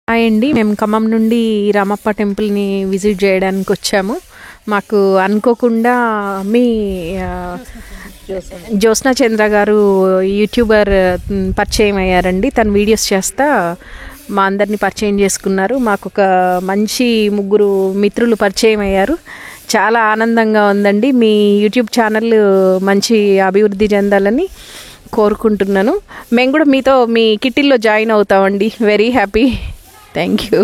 Hi అండి, మేము ఖమ్మం నుండి రామప్ప టెంపుల్ని విజిట్ చేయడానికి వచ్చాము. మాకు అనుకోకుండా మీ జ్యోత్స్నా చంద్ర గారు యూట్యూబర్ పరిచయం అయ్యారండి. తను వీడియోస్ చేస్తా మా అందరినీ పరిచయం చేసుకున్నారు. మాకు ఒక మంచి ముగ్గురు మిత్రులు పరిచయం అయ్యారు. చాలా ఆనందంగా ఉందండి. మీ యూట్యూబ్ ఛానల్ మంచి అభివృద్ధి చెందాలని కోరుకుంటున్నాను. మేము కూడా మీతో మీ కిట్టిల్లో జాయిన్ అవుతామండి. Very happy. Thank you.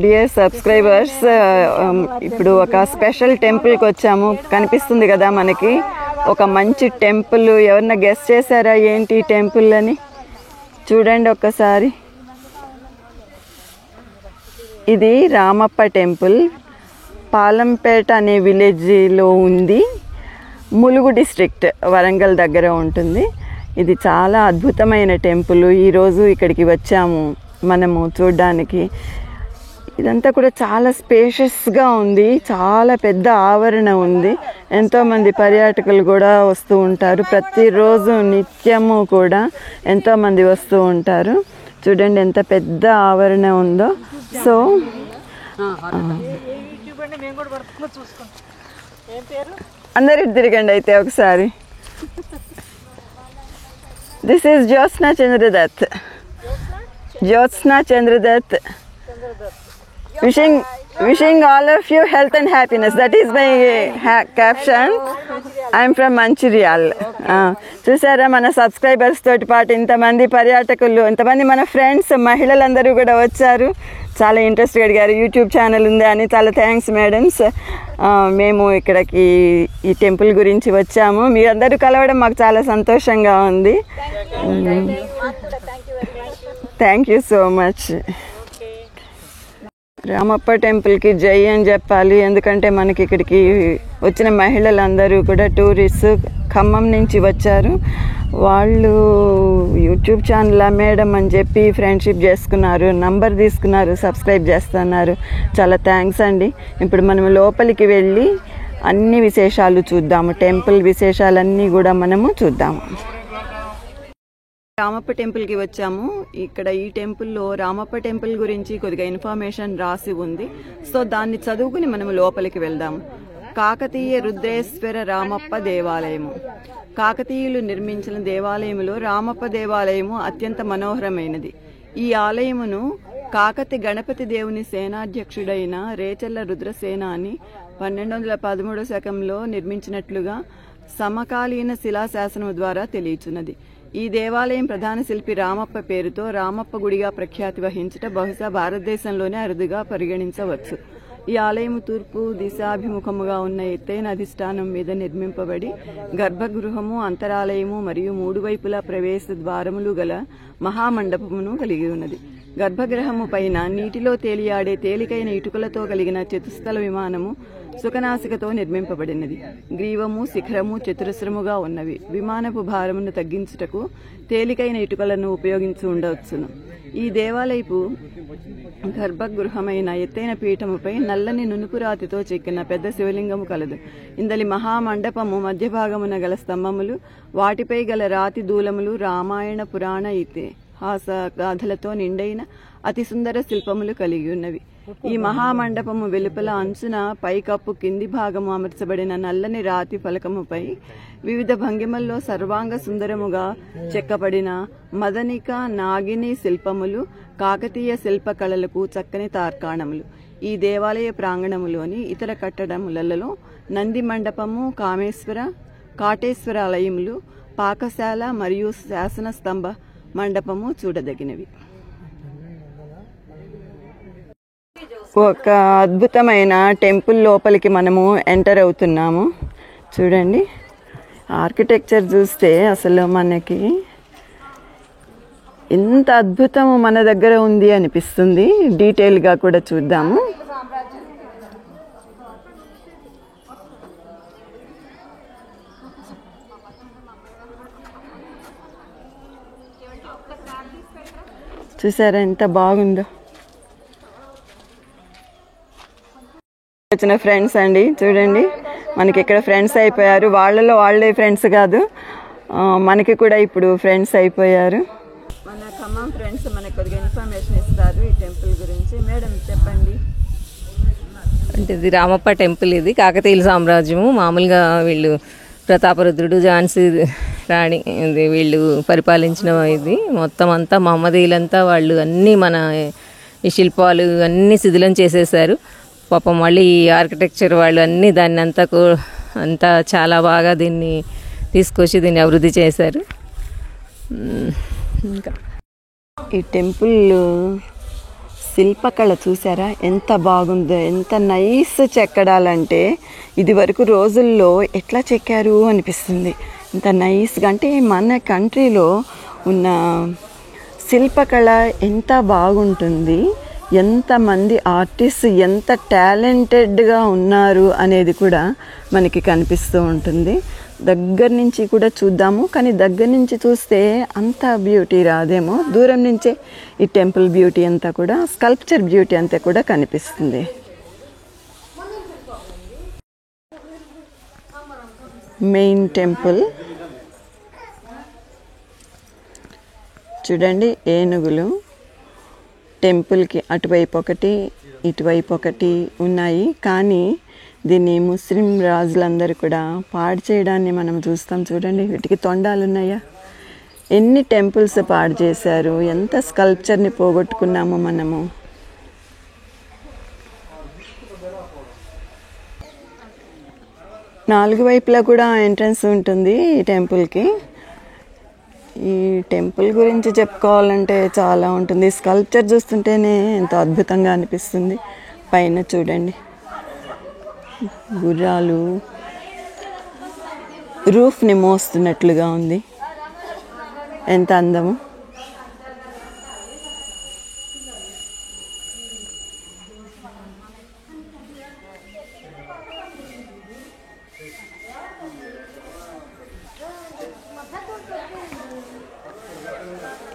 Dear subscribers, ఇప్పుడు ఒక స్పెషల్ టెంపుల్కి వచ్చాము. కనిపిస్తుంది కదా మనకి ఒక మంచి టెంపుల్. ఎవరన్నా గెస్ చేశారా ఏంటి టెంపుల్ అని? చూడండి ఒక్కసారి. ఇది రామప్ప టెంపుల్. పాలంపేట అనే విలేజ్లో ఉంది. ములుగు డిస్ట్రిక్ట్, వరంగల్ దగ్గర ఉంటుంది. ఇది చాలా అద్భుతమైన టెంపుల్. ఈరోజు ఇక్కడికి వచ్చాము మనము చూడడానికి. ఇదంతా కూడా చాలా స్పేషియస్గా ఉంది. చాలా పెద్ద ఆవరణ ఉంది. ఎంతోమంది పర్యాటకులు కూడా వస్తూ ఉంటారు. ప్రతిరోజు నిత్యము కూడా ఎంతోమంది వస్తూ ఉంటారు. చూడండి ఎంత పెద్ద ఆవరణ ఉందో. సో అందరు తిరగండి అయితే ఒకసారి. This is Jyotsna Chandradutt. Jyotsna Chandradutt. Wishing all of you health and happiness. That is my caption. I am from Mancherial. చూసారా, మన సబ్స్క్రైబర్స్ తోటి పాటు ఇంతమంది పర్యాటకులు, ఇంతమంది మన ఫ్రెండ్స్ మహిళలందరూ కూడా వచ్చారు. చాలా ఇంట్రెస్ట్గా అడిగారు యూట్యూబ్ ఛానల్ ఉందా అని. చాలా థ్యాంక్స్ మేడమ్స్. మేము ఇక్కడికి ఈ టెంపుల్ గురించి వచ్చాము. మీరందరూ కలవడం మాకు చాలా సంతోషంగా ఉంది. Thank you so much. Ramappa టెంపుల్కి జై అని చెప్పాలి. ఎందుకంటే మనకి ఇక్కడికి వచ్చిన మహిళలందరూ కూడా టూరిస్ట్ ఖమ్మం నుంచి వచ్చారు. వాళ్ళు యూట్యూబ్ ఛానల్ మేడం అని చెప్పి ఫ్రెండ్షిప్ చేసుకున్నారు, నంబర్ తీసుకున్నారు, సబ్స్క్రైబ్ చేస్తున్నారు. చాలా థ్యాంక్స్ అండి. ఇప్పుడు మనం లోపలికి వెళ్ళి అన్ని విశేషాలు చూద్దాము. టెంపుల్ విశేషాలన్నీ కూడా మనము చూద్దాము. రామప్ప టెంపుల్కి వచ్చాము. ఇక్కడ ఈ టెంపుల్లో రామప్ప టెంపుల్ గురించి కొద్దిగా ఇన్ఫర్మేషన్ రాసి ఉంది. సో దాన్ని చదువుకుని మనము లోపలికి వెళ్దాము. కాకతీయ రుద్రేశ్వర రామప్ప దేవాలయము. కాకతీయులు నిర్మించిన దేవాలయములో రామప్ప దేవాలయము అత్యంత మనోహరమైనది. ఈ ఆలయమును కాకతి గణపతి దేవుని సేనాధ్యక్షుడైన రేచల్ల రుద్రసేనాని 1213 శకంలో నిర్మించినట్లుగా సమకాలీన శిలాశాసనము ద్వారా తెలియచున్నది. ఈ దేవాలయం ప్రధాన శిల్పి రామప్ప పేరుతో రామప్ప గుడిగా ప్రఖ్యాతి వహించట బహుశా భారతదేశంలోనే అరుదుగా పరిగణించవచ్చు. ఈ ఆలయం తూర్పు దిశాభిముఖముగా ఉన్న ఎత్తైన అధిష్టానం మీద నిర్మింపబడి గర్భగృహము, అంతరాలయము మరియు 3 వైపులా ప్రవేశ ద్వారములు గల మహామండపమును కలిగి ఉన్నది. గర్భగృహము పైన నీటిలో తేలియాడే తేలికైన ఇటుకలతో కలిగిన చతుస్థల విమానము సుఖనాసికతో నిర్మింపబడినది. గ్రీవము, శిఖరము చతురస్రముగా ఉన్నవి. విమానపు భారమును తగ్గించుటకు తేలికైన ఇటుకలను ఉపయోగించి ఉండవచ్చును. ఈ దేవాలయపు గర్భగృహమైన ఎత్తైన పీఠముపై నల్లని నునుపు రాతితో చెక్కిన పెద్ద శివలింగము కలదు. ఇందలి మహామండపము మధ్య భాగమున గల స్తంభములు, వాటిపై గల రాతి దూలములు రామాయణ పురాణ ఇతిహాస గాథలతో నిండైన అతి సుందర శిల్పములు కలిగి ఉన్నవి. ఈ మహామండపము వెలుపల అంచున పైకప్పు కింది భాగము అమర్చబడిన నల్లని రాతి ఫలకముపై వివిధ భంగిమల్లో సర్వాంగ సుందరముగా చెక్కబడిన మదనిక, నాగిని శిల్పములు కాకతీయ శిల్పకళలకు చక్కని తార్కాణములు. ఈ దేవాలయ ప్రాంగణములోని ఇతర కట్టడములలో నంది మండపము, కాటేశ్వర ఆలయములు, పాకశాల మరియు శాసన స్తంభ మండపము చూడదగినవి. ఒక అద్భుతమైన టెంపుల్ లోపలికి మనము ఎంటర్ అవుతున్నాము. చూడండి, ఆర్కిటెక్చర్ చూస్తే అసలు మనకి ఎంత అద్భుతము మన దగ్గర ఉంది అనిపిస్తుంది. డీటెయిల్గా కూడా చూద్దాము. చూసారా ఎంత బాగుందో. వచ్చిన ఫ్రెండ్స్ అండి, చూడండి మనకి ఇక్కడ ఫ్రెండ్స్ అయిపోయారు. వాళ్ళలో వాళ్ళే ఫ్రెండ్స్ కాదు, మనకి కూడా ఇప్పుడు ఫ్రెండ్స్ అయిపోయారు. మన ఖమ్మం ఫ్రెండ్స్ మనకు కొద్దిగా ఇన్ఫర్మేషన్ ఇస్తారు ఈ టెంపుల్ గురించి. మేడం చెప్పండి. అంటే ఇది రామప్ప టెంపుల్. ఇది కాకతీయుల సామ్రాజ్యము. మామూలుగా వీళ్ళు ప్రతాపరుద్రుడు, ఝాన్సీ రాణి ఇది వీళ్ళు పరిపాలించిన ఇది. మొత్తం అంతా మహమ్మదీయులంతా వాళ్ళు అన్నీ మన ఈ శిల్పాలు అన్నీ శిథిలం చేసేసారు పాపం. మళ్ళీ ఈ ఆర్కిటెక్చర్ వాళ్ళు అన్నీ దాన్ని అంతా చాలా బాగా దీన్ని తీసుకొచ్చి దీన్ని అభివృద్ధి చేశారు. ఇంకా ఈ టెంపుల్ శిల్పకళ చూసారా ఎంత బాగుందో, ఎంత నైస్ చెక్కడాలంటే ఇది వరకు రోజుల్లో ఎట్లా చెక్కారు అనిపిస్తుంది. ఇంత నైస్గా అంటే మన కంట్రీలో ఉన్న శిల్పకళ ఎంత బాగుంటుంది, ఎంతమంది ఆర్టిస్ట్ ఎంత టాలెంటెడ్గా ఉన్నారు అనేది కూడా మనకి కనిపిస్తూ ఉంటుంది. దగ్గర నుంచి కూడా చూద్దాము, కానీ దగ్గర నుంచి చూస్తే అంత బ్యూటీ రాదేమో. దూరం నుంచే ఈ టెంపుల్ బ్యూటీ అంతా కూడా, స్కల్ప్చర్ బ్యూటీ అంతా కూడా కనిపిస్తుంది. మెయిన్ టెంపుల్ చూడండి, ఏనుగులు టెంపుల్కి అటువైపు ఒకటి ఇటువైపు ఒకటి ఉన్నాయి. కానీ దీన్ని ముస్లిం రాజులందరూ కూడా పాడు చేయడాన్ని మనం చూస్తాం. చూడండి, వీటికి తొండాలు ఉన్నాయా? ఎన్ని టెంపుల్స్ పాడు చేశారు, ఎంత స్కల్ప్చర్ని పోగొట్టుకున్నాము మనము. నాలుగు వైపులా కూడా ఎంట్రన్స్ ఉంటుంది ఈ టెంపుల్కి. ఈ టెంపుల్ గురించి చెప్పుకోవాలంటే చాలా ఉంటుంది. స్కల్ప్చర్ చూస్తుంటేనే ఎంతో అద్భుతంగా అనిపిస్తుంది. పైన చూడండి, గుర్రాలు రూఫ్ని మోస్తున్నట్లుగా ఉంది. ఎంత అందము.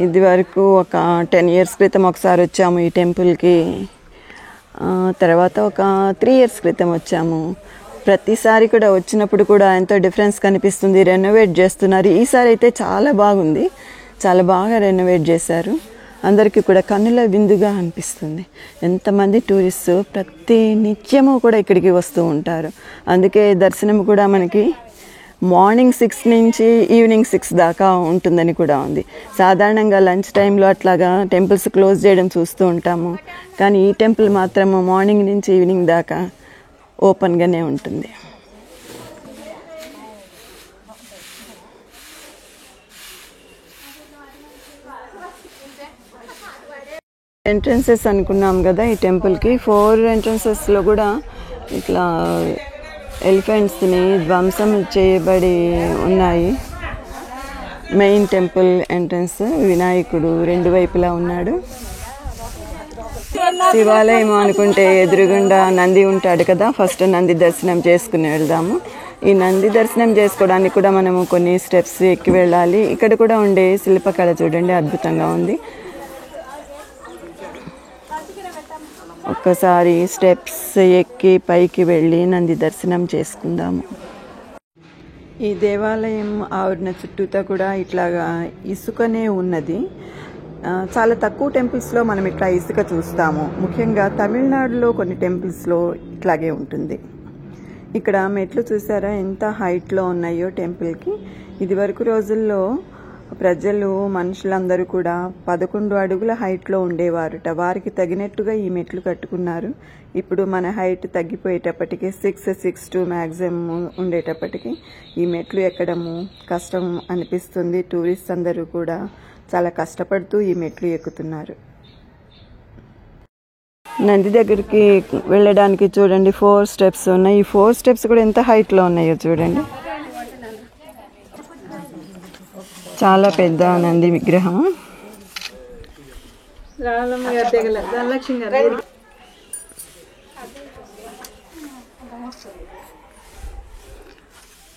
ఇది వరకు ఒక 10 years క్రితం ఒకసారి వచ్చాము ఈ టెంపుల్కి. తర్వాత ఒక 3 years క్రితం వచ్చాము. ప్రతిసారి కూడా వచ్చినప్పుడు కూడా ఎంతో డిఫరెన్స్ కనిపిస్తుంది. రెనోవేట్ చేస్తున్నారు. ఈసారి అయితే చాలా బాగుంది, చాలా బాగా రెనోవేట్ చేశారు. అందరికీ కూడా కన్నుల విందుగా అనిపిస్తుంది. ఎంతమంది టూరిస్టు ప్రతి నిత్యము కూడా ఇక్కడికి వస్తూ ఉంటారు. అందుకే దర్శనం కూడా మనకి మార్నింగ్ 6 నుంచి ఈవినింగ్ 6 దాకా ఉంటుందని కూడా ఉంది. సాధారణంగా లంచ్ టైంలో అట్లాగా టెంపుల్స్ క్లోజ్ చేయడం చూస్తూ ఉంటాము. కానీ ఈ టెంపుల్ మాత్రము మార్నింగ్ నుంచి ఈవినింగ్ దాకా ఓపెన్గానే ఉంటుంది. ఎంట్రన్సెస్ అనుకున్నాం కదా ఈ టెంపుల్కి. 4 ఎంట్రన్సెస్లో కూడా ఇట్లా ఎలిఫెంట్స్ని ధ్వంసం చేయబడి ఉన్నాయి. మెయిన్ టెంపుల్ ఎంట్రన్స్ వినాయకుడు 2 వైపులా ఉన్నాడు. శివాలయం అనుకుంటే ఎదురుగుండా నంది ఉంటాడు కదా. ఫస్ట్ నంది దర్శనం చేసుకుని వెళ్దాము. ఈ నంది దర్శనం చేసుకోవడానికి కూడా మనము కొన్ని స్టెప్స్ ఎక్కి వెళ్ళాలి. ఇక్కడ కూడా ఉండే శిల్పకళ చూడండి, అద్భుతంగా ఉంది. ఒక్కసారి స్టెప్స్ ఎక్కి పైకి వెళ్ళి నంది దర్శనం చేసుకుందాము. ఈ దేవాలయం ఆవరణ చుట్టూతా కూడా ఇట్లాగా ఇసుకనే ఉన్నది. చాలా తక్కువ టెంపుల్స్లో మనం ఇట్లా ఇసుక చూస్తాము. ముఖ్యంగా తమిళనాడులో కొన్ని టెంపుల్స్లో ఇట్లాగే ఉంటుంది. ఇక్కడ మెట్లు చూసారా ఎంత హైట్లో ఉన్నాయో టెంపుల్కి. ఇది వరకు రోజుల్లో ప్రజలు మనుషులందరూ కూడా 11 అడుగుల హైట్లో ఉండేవారుట. వారికి తగినట్టుగా ఈ మెట్లు కట్టుకున్నారు. ఇప్పుడు మన హైట్ తగ్గిపోయేటప్పటికి 6'2" మ్యాక్సిమం ఉండేటప్పటికి ఈ మెట్లు ఎక్కడము కష్టం అనిపిస్తుంది. టూరిస్ట్ అందరూ కూడా చాలా కష్టపడుతూ ఈ మెట్లు ఎక్కుతున్నారు. నంది దగ్గరికి వెళ్ళడానికి చూడండి 4 స్టెప్స్ ఉన్నాయి. ఈ 4 స్టెప్స్ కూడా ఎంత హైట్లో ఉన్నాయో చూడండి. చాలా పెద్ద నంది విగ్రహం.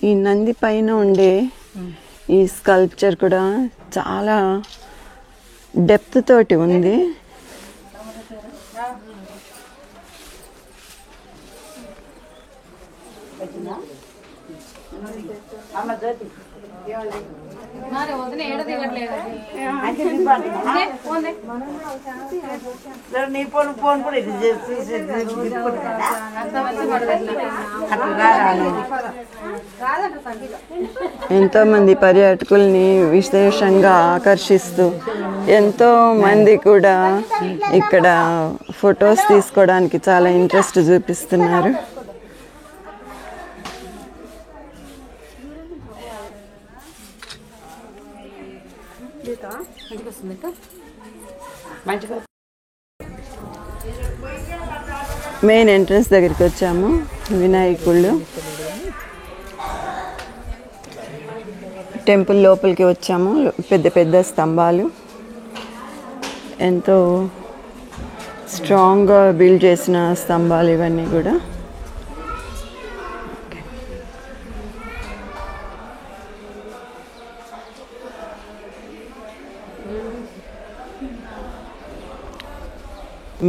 ఈ నంది పైన ఉండే ఈ స్కల్ప్చర్ కూడా చాలా డెప్త్ తోటి ఉంది. ఎంతో మంది పర్యాటకుల్ని విశేషంగా ఆకర్షిస్తూ ఎంతో మంది కూడా ఇక్కడ ఫొటోస్ తీసుకోవడానికి చాలా ఇంట్రెస్ట్ చూపిస్తున్నారు. మెయిన్ ఎంట్రన్స్ దగ్గరికి వచ్చాము. వినాయకుళ్ళు టెంపుల్ లోపలికి వచ్చాము. పెద్ద పెద్ద స్తంభాలు, ఎంతో స్ట్రాంగ్గా బిల్డ్ చేసిన స్తంభాలు ఇవన్నీ కూడా.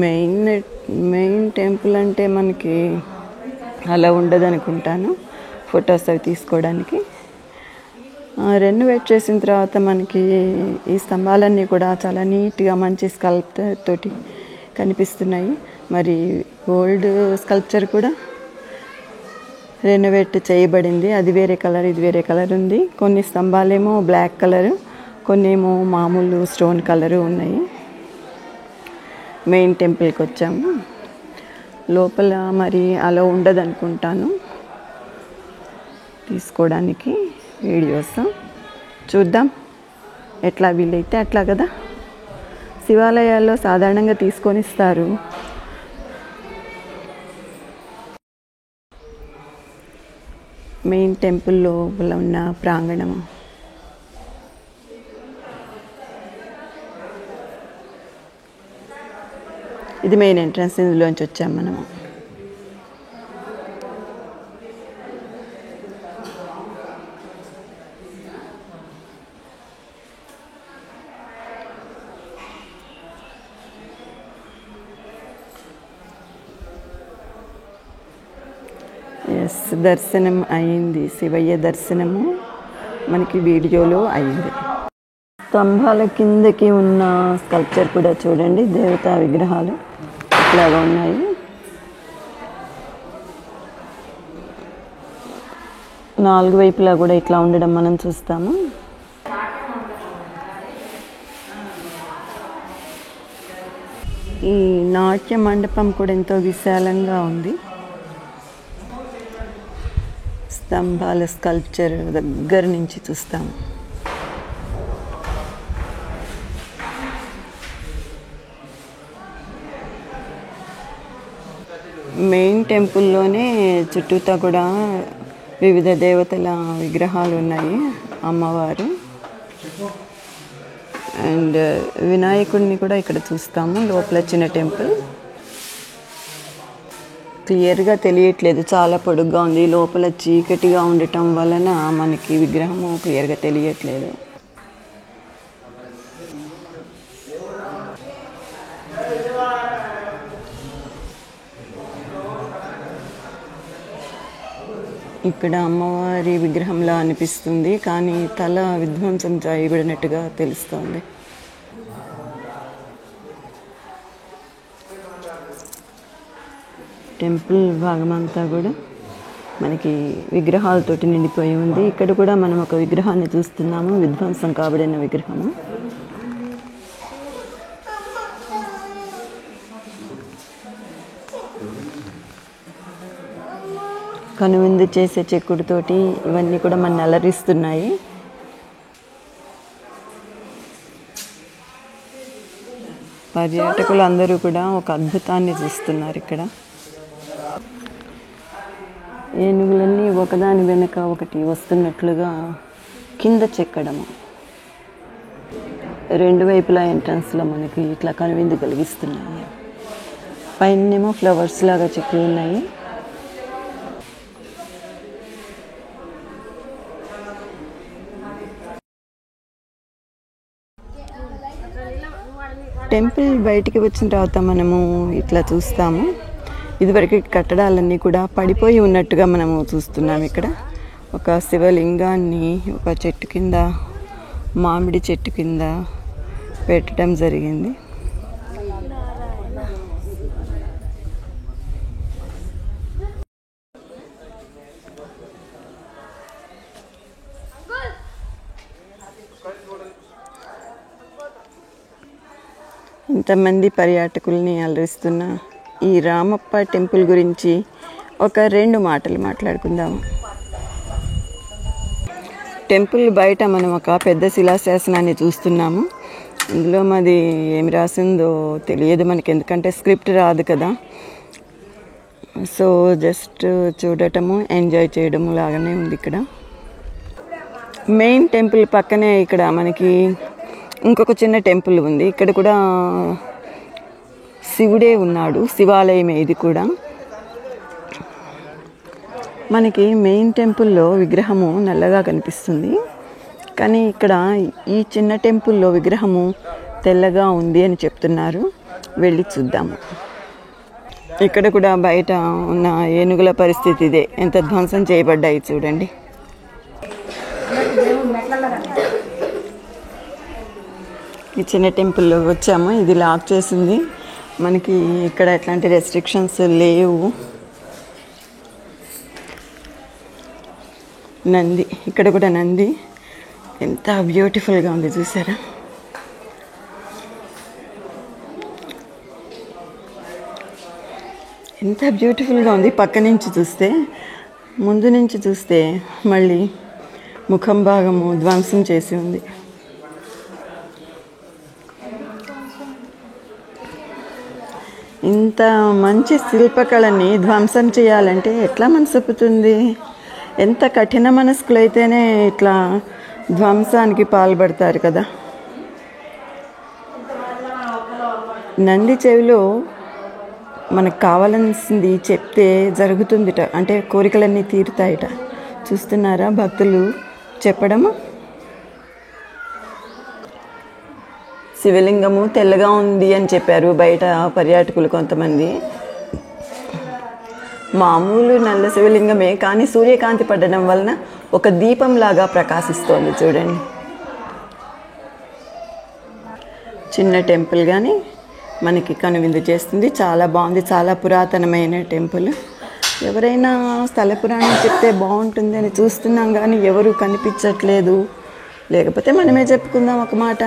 మెయిన్ టెంపుల్ అంటే మనకి అలా ఉండదు అనుకుంటాను, ఫొటోస్ అవి తీసుకోవడానికి. రెనోవేట్ చేసిన తర్వాత మనకి ఈ స్తంభాలన్నీ కూడా చాలా నీట్గా మంచి స్కల్ప్చర్ తోటి కనిపిస్తున్నాయి. మరి ఓల్డ్ స్కల్ప్చర్ కూడా రెనోవేట్ చేయబడింది. అది వేరే కలర్, ఇది వేరే కలర్ ఉంది. కొన్ని స్తంభాలేమో బ్లాక్ కలరు, కొన్ని ఏమో మామూలు స్టోన్ కలరు ఉన్నాయి. మెయిన్ టెంపుల్కి వచ్చాము. లోపల మరి అలా ఉండదు అనుకుంటాను తీసుకోవడానికి. వీడియోస్ చూద్దాం, ఎట్లా వీలైతే అట్లా కదా. శివాలయాల్లో సాధారణంగా తీసుకొని ఇస్తారు. మెయిన్ టెంపుల్ లోపల ఉన్న ప్రాంగణం. ఇది మెయిన్ ఎంట్రన్స్. ఇందులోంచి వచ్చాము మనము. దర్శనం అయింది. శివయ్య దర్శనము మనకి వీడియోలో అయింది. స్తంభాల కిందకి ఉన్న స్కల్ప్చర్ కూడా చూడండి. దేవతా విగ్రహాలు ఇట్లాగా ఉన్నాయి. నాలుగు వైపులా కూడా ఇట్లా ఉండడం మనం చూస్తాము. ఈ నాట్య మండపం కూడా ఎంతో విశాలంగా ఉంది. స్తంభాల స్కల్ప్చర్ దగ్గర నుంచి చూస్తాము. మెయిన్ టెంపుల్లోనే చుట్టూతా కూడా వివిధ దేవతల విగ్రహాలు ఉన్నాయి. అమ్మవారు అండ్ వినాయకుడిని కూడా ఇక్కడ చూస్తాము. లోపల చిన్న టెంపుల్ క్లియర్గా తెలియట్లేదు, చాలా పొడుగ్గా ఉంది. లోపల చీకటిగా ఉండటం వలన మనకి విగ్రహము క్లియర్గా తెలియట్లేదు. ఇక్కడ అమ్మవారి విగ్రహంలా అనిపిస్తుంది, కానీ తల విధ్వంసం చేయబడినట్టుగా తెలుస్తోంది. టెంపుల్ భాగమంతా కూడా మనకి విగ్రహాలతోటి నిండిపోయి ఉంది. ఇక్కడ కూడా మనం ఒక విగ్రహాన్ని చూస్తున్నాము, విధ్వంసం కాబడిన విగ్రహము. కనువిందు చేసే చెక్కుడుతోటి ఇవన్నీ కూడా మన అలరిస్తున్నాయి. పర్యాటకులు అందరూ కూడా ఒక అద్భుతాన్ని చూస్తున్నారు. ఇక్కడ ఏనుగులన్నీ ఒకదాని వెనుక ఒకటి వస్తున్నట్లుగా కింద చెక్కడము. రెండు వైపులా ఎంట్రన్స్లో మనకి ఇట్లా కనువిందు కలిగిస్తున్నాయి. పైనేమో ఫ్లవర్స్ లాగా చెక్కి ఉన్నాయి. టెంపుల్ బయటికి వచ్చిన తర్వాత మనము ఇట్లా చూస్తాము. ఇదివరకు కట్టడాలన్నీ కూడా పడిపోయి ఉన్నట్టుగా మనము చూస్తున్నాము. ఇక్కడ ఒక శివలింగాన్ని ఒక చెట్టు కింద మామిడి చెట్టు కింద పెట్టడం జరిగింది. ఇంతమంది పర్యాటకుల్ని అలరిస్తున్న ఈ రామప్ప టెంపుల్ గురించి ఒక 2 మాటలు మాట్లాడుకుందాము. టెంపుల్ బయట మనం ఒక పెద్ద శిలాశాసనాన్ని చూస్తున్నాము. ఇందులో మాది ఏమి రాసిందో తెలియదు మనకి, ఎందుకంటే స్క్రిప్ట్ రాదు కదా. సో జస్ట్ చూడటము, ఎంజాయ్ చేయడము లాగానే ఉంది. ఇక్కడ మెయిన్ టెంపుల్ పక్కనే ఇక్కడ మనకి ఇంకొక చిన్న టెంపుల్ ఉంది. ఇక్కడ కూడా శివుడే ఉన్నాడు, శివాలయమే ఇది కూడా. మనకి మెయిన్ టెంపుల్లో విగ్రహము నల్లగా కనిపిస్తుంది, కానీ ఇక్కడ ఈ చిన్న టెంపుల్లో విగ్రహము తెల్లగా ఉంది అని చెప్తున్నారు. వెళ్ళి చూద్దాము. ఇక్కడ కూడా బయట ఉన్న ఏనుగుల పరిస్థితి ఇదే, ఎంత ధ్వంసం చేయబడ్డాయి చూడండి. ఈ చిన్న టెంపుల్లో వచ్చాము, ఇది లాక్ చేసింది. మనకి ఇక్కడ ఎట్లాంటి రెస్ట్రిక్షన్స్ లేవు. నంది, ఇక్కడ కూడా నంది ఎంత బ్యూటిఫుల్గా ఉంది చూసారా. ఎంత బ్యూటిఫుల్గా ఉంది పక్క నుంచి చూస్తే. ముందు నుంచి చూస్తే మళ్ళీ ముఖం భాగము ధ్వంసం చేసి ఉంది. ఇంత మంచి శిల్పకళని ధ్వంసం చేయాలంటే ఎట్లా మనసొప్పుతుంది? ఎంత కఠిన మనస్కులైతేనే ఇట్లా ధ్వంసానికి పాల్పడతారు కదా. నంది చెవిలో మనకు కావాల్సింది చెప్తే జరుగుతుందిట, అంటే కోరికలన్నీ తీరుతాయిట. చూస్తున్నారా భక్తులు చెప్పడము. శివలింగము తెల్లగా ఉంది అని చెప్పారు బయట పర్యాటకులు కొంతమంది. మామూలు నల్ల శివలింగమే, కానీ సూర్యకాంతి పడడం వలన ఒక దీపంలాగా ప్రకాశిస్తోంది చూడండి. చిన్న టెంపుల్ కానీ మనకి కనువిందు చేస్తుంది. చాలా బాగుంది, చాలా పురాతనమైన టెంపుల్. ఎవరైనా స్థల పురాణం చెప్తే బాగుంటుంది అని చూస్తున్నాం, కానీ ఎవరు కనిపించట్లేదు. లేకపోతే మనమే చెప్పుకుందాం ఒక మాట.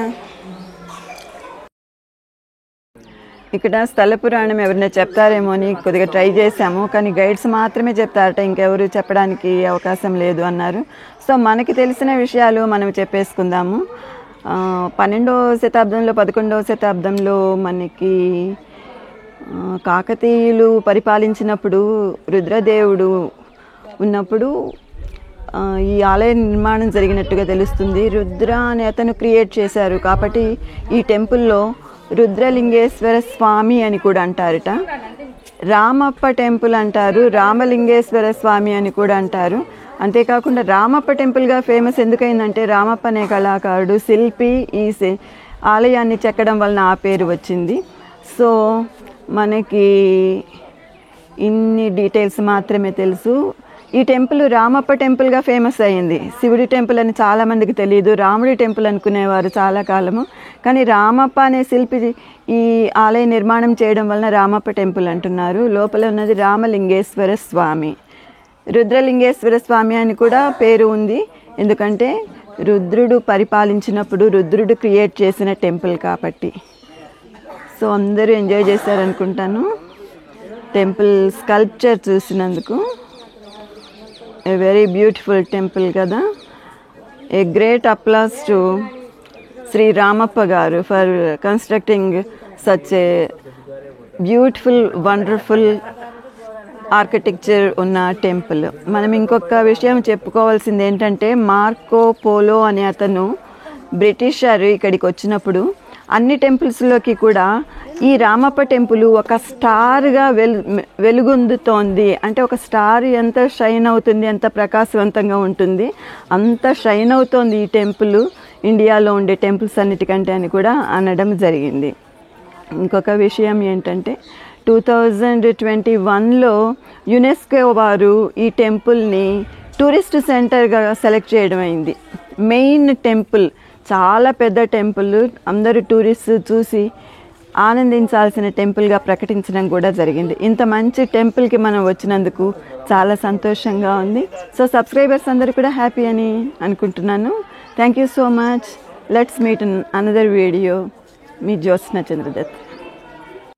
ఇక్కడ స్థల పురాణం ఎవరైనా చెప్తారేమో అని కొద్దిగా ట్రై చేశాము, కానీ గైడ్స్ మాత్రమే చెప్తారట, ఇంకెవరు చెప్పడానికి అవకాశం లేదు అన్నారు. సో మనకి తెలిసిన విషయాలు మనం చెప్పేసుకుందాము. 12వ శతాబ్దంలో 11వ శతాబ్దంలో మనకి కాకతీయులు పరిపాలించినప్పుడు, రుద్రదేవుడు ఉన్నప్పుడు ఈ ఆలయ నిర్మాణం జరిగినట్టుగా తెలుస్తుంది. రుద్ర అనే అతను క్రియేట్ చేశారు కాబట్టి ఈ టెంపుల్లో రుద్రలింగేశ్వర స్వామి అని కూడా అంటారట. రామప్ప టెంపుల్ అంటారు, రామలింగేశ్వర స్వామి అని కూడా అంటారు. అంతేకాకుండా రామప్ప టెంపుల్గా ఫేమస్ ఎందుకైందంటే రామప్ప అనే కళాకారుడు శిల్పి ఈ ఆలయాన్ని చెక్కడం వలన ఆ పేరు వచ్చింది. సో మనకి ఇన్ని డీటెయిల్స్ మాత్రమే తెలుసు. ఈ టెంపుల్ రామప్ప టెంపుల్గా ఫేమస్ అయ్యింది. శివుడి టెంపుల్ అని చాలామందికి తెలియదు, రాముడి టెంపుల్ అనుకునేవారు చాలా కాలము. కానీ రామప్ప అనే శిల్పి ఈ ఆలయ నిర్మాణం చేయడం వలన రామప్ప టెంపుల్ అంటున్నారు. లోపల ఉన్నది రామలింగేశ్వర స్వామి. రుద్రలింగేశ్వర స్వామి అని కూడా పేరు ఉంది, ఎందుకంటే రుద్రుడు పరిపాలించినప్పుడు రుద్రుడు క్రియేట్ చేసిన టెంపుల్ కాబట్టి. సో అందరూ ఎంజాయ్ చేశారనుకుంటాను టెంపుల్ స్కల్ప్చర్ చూసినందుకు. A very beautiful temple kada. A great applause to Sri Ramappa garu for constructing such a beautiful, wonderful architecture ఉన్న టెంపుల్. మనం ఇంకొక విషయం చెప్పుకోవాల్సింది ఏంటంటే, మార్కో పోలో అనే అతను బ్రిటిషర్ ఇక్కడికి వచ్చినప్పుడు అన్ని టెంపుల్స్లోకి కూడా ఈ రామప్ప టెంపుల్ ఒక స్టార్గా వెలుగొందుతోంది. అంటే ఒక స్టార్ ఎంత షైన్ అవుతుంది, ఎంత ప్రకాశవంతంగా ఉంటుంది, అంత షైన్ అవుతోంది ఈ టెంపుల్ ఇండియాలో ఉండే టెంపుల్స్ అన్నిటికంటే అని కూడా అనడం జరిగింది. ఇంకొక విషయం ఏంటంటే 2021లో యునెస్కో వారు ఈ టెంపుల్ని టూరిస్ట్ సెంటర్గా సెలెక్ట్ చేయడం అయింది. మెయిన్ టెంపుల్ చాలా పెద్ద టెంపుల్, అందరూ టూరిస్ట్ చూసి ఆనందించాల్సిన టెంపుల్గా ప్రకటించడం కూడా జరిగింది. ఇంత మంచి టెంపుల్కి మనం వచ్చినందుకు చాలా సంతోషంగా ఉంది. సో సబ్స్క్రైబర్స్ అందరూ కూడా హ్యాపీ అని అనుకుంటున్నాను. Thank you so much. Let's meet in another video. Me Jyotsna Chandradutt.